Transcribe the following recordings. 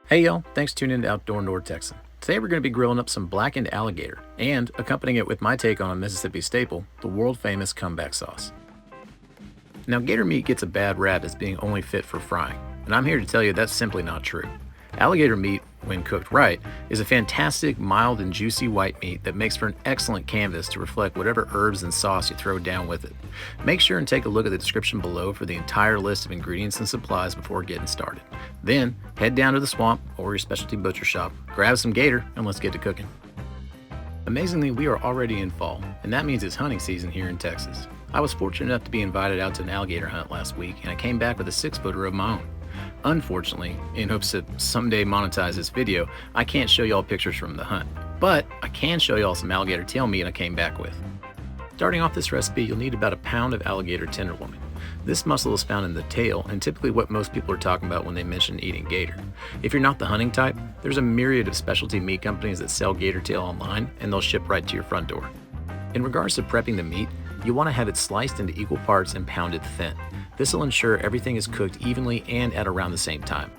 Hey y'all, thanks for tuning in to Outdoor North Texan. Today we're going to be grilling up some blackened alligator and accompanying it with my take on a Mississippi staple, the world famous comeback sauce. Now gator meat gets a bad rap as being only fit for frying, and I'm here to tell you that's simply not true. Alligator meat, when cooked right, is a fantastic, mild and juicy white meat that makes for an excellent canvas to reflect whatever herbs and sauce you throw down with it. Make sure and take a look at the description below for the entire list of ingredients and supplies before getting started. Then, head down to the swamp or your specialty butcher shop, grab some gator, and let's get to cooking. Amazingly, we are already in fall, and that means it's hunting season here in Texas. I was fortunate enough to be invited out to an alligator hunt last week, and I came back with a 6-footer of my own. Unfortunately, in hopes to someday monetize this video, I can't show y'all pictures from the hunt, but I can show y'all some alligator tail meat I came back with. Starting off this recipe, you'll need about a pound of alligator tenderloin. This muscle is found in the tail and typically what most people are talking about when they mention eating gator. If you're not the hunting type, there's a myriad of specialty meat companies that sell gator tail online and they'll ship right to your front door. In regards to prepping the meat, you want to have it sliced into equal parts and pounded thin. This will ensure everything is cooked evenly and at around the same time.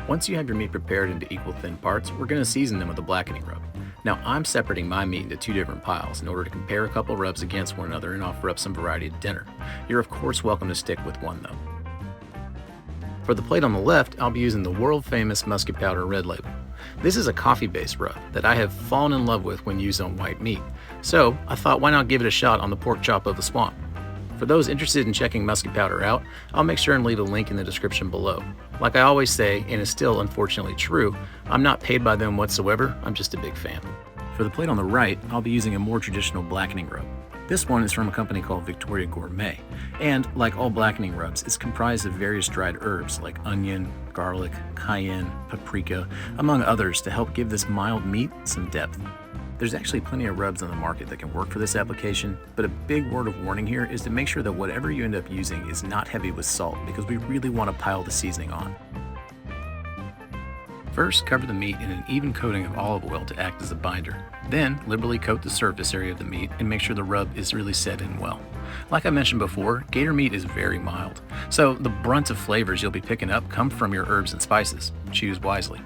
Once you have your meat prepared into equal thin parts, we're going to season them with a blackening rub. Now I'm separating my meat into 2 different piles in order to compare a couple rubs against one another and offer up some variety at dinner. You're of course welcome to stick with one though. For the plate on the left, I'll be using the world famous Musket Powder Red Label. This is a coffee-based rub that I have fallen in love with when used on white meat, so I thought why not give it a shot on the pork chop of the swamp. For those interested in checking Musket Powder out, I'll make sure and leave a link in the description below. Like I always say, and is still unfortunately true, I'm not paid by them whatsoever, I'm just a big fan. For the plate on the right, I'll be using a more traditional blackening rub. This one is from a company called Victoria Gourmet, and like all blackening rubs, it's comprised of various dried herbs like onion, garlic, cayenne, paprika, among others to help give this mild meat some depth. There's actually plenty of rubs on the market that can work for this application, but a big word of warning here is to make sure that whatever you end up using is not heavy with salt because we really want to pile the seasoning on. First, cover the meat in an even coating of olive oil to act as a binder. Then, liberally coat the surface area of the meat and make sure the rub is really set in well. Like I mentioned before, gator meat is very mild, so the brunt of flavors you'll be picking up come from your herbs and spices. Choose wisely.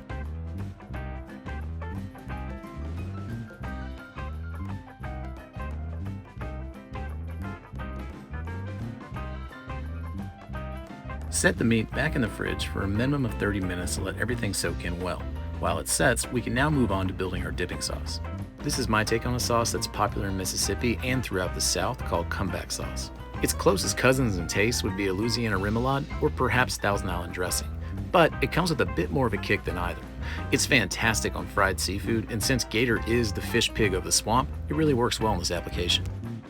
Set the meat back in the fridge for a minimum of 30 minutes to let everything soak in well. While it sets, we can now move on to building our dipping sauce. This is my take on a sauce that's popular in Mississippi and throughout the South called comeback sauce. Its closest cousins in taste would be a Louisiana remoulade or perhaps Thousand Island dressing, but it comes with a bit more of a kick than either. It's fantastic on fried seafood, and since gator is the fish pig of the swamp, it really works well in this application.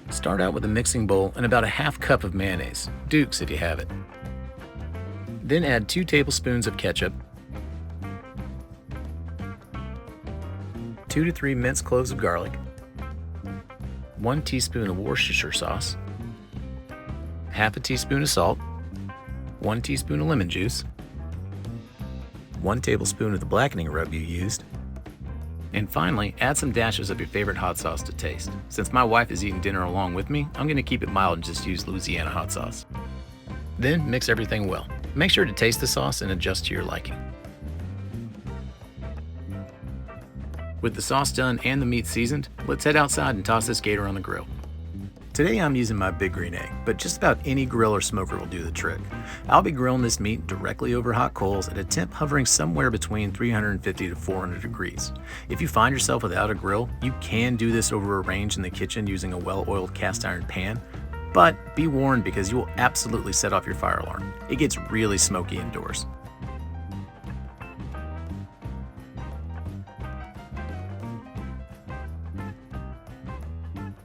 Start out with a mixing bowl and about a half cup of mayonnaise, Duke's if you have it. Then add 2 tablespoons of ketchup, 2 to 3 minced cloves of garlic, 1 teaspoon of Worcestershire sauce, half a teaspoon of salt, 1 teaspoon of lemon juice, 1 tablespoon of the blackening rub you used, and finally add some dashes of your favorite hot sauce to taste. Since my wife is eating dinner along with me, I'm going to keep it mild and just use Louisiana hot sauce. Then mix everything well. Make sure to taste the sauce and adjust to your liking. With the sauce done and the meat seasoned, let's head outside and toss this gator on the grill. Today I'm using my big green egg, but just about any grill or smoker will do the trick. I'll be grilling this meat directly over hot coals at a temp hovering somewhere between 350 to 400 degrees. If you find yourself without a grill, you can do this over a range in the kitchen using a well-oiled cast iron pan, but be warned because you will absolutely set off your fire alarm. It gets really smoky indoors.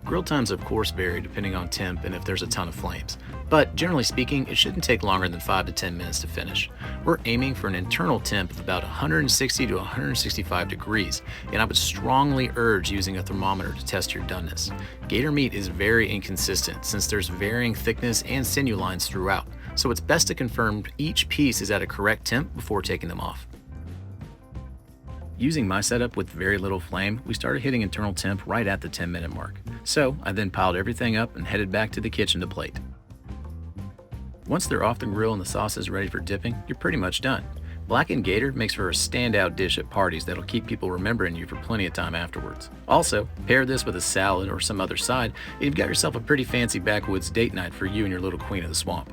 Grill times of course vary depending on temp and if there's a ton of flames, but generally speaking it shouldn't take longer than 5 to 10 minutes to finish. We're aiming for an internal temp of about 160 to 165 degrees, and I would strongly urge using a thermometer to test your doneness. Gator meat is very inconsistent since there's varying thickness and sinew lines throughout, so it's best to confirm each piece is at a correct temp before taking them off. Using my setup with very little flame, we started hitting internal temp right at the 10-minute mark. So I then piled everything up and headed back to the kitchen to plate. Once they're off the grill and the sauce is ready for dipping, you're pretty much done. Blackened Gator makes for a standout dish at parties that'll keep people remembering you for plenty of time afterwards. Also, pair this with a salad or some other side, and you've got yourself a pretty fancy backwoods date night for you and your little queen of the swamp.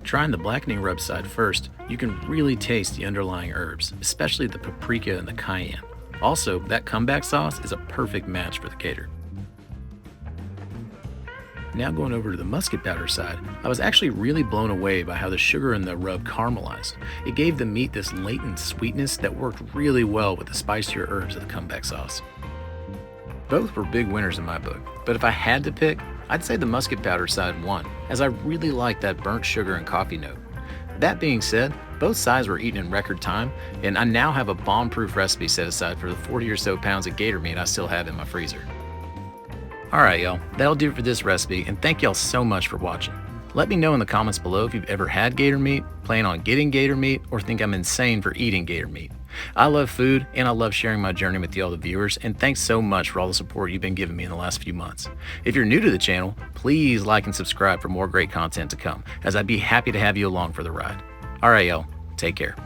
Trying the Blackening Rub side first, you can really taste the underlying herbs, especially the paprika and the cayenne. Also, that comeback sauce is a perfect match for the gator. Now going over to the musket powder side, I was actually really blown away by how the sugar in the rub caramelized. It gave the meat this latent sweetness that worked really well with the spicier herbs of the comeback sauce. Both were big winners in my book, but if I had to pick, I'd say the musket powder side won, as I really liked that burnt sugar and coffee note. That being said, both sides were eaten in record time, and I now have a bomb-proof recipe set aside for the 40 or so pounds of gator meat I still have in my freezer. Alright y'all, that'll do it for this recipe, and thank y'all so much for watching. Let me know in the comments below if you've ever had gator meat, plan on getting gator meat, or think I'm insane for eating gator meat. I love food, and I love sharing my journey with y'all, the viewers, and thanks so much for all the support you've been giving me in the last few months. If you're new to the channel, please like and subscribe for more great content to come, as I'd be happy to have you along for the ride. Alright y'all, take care.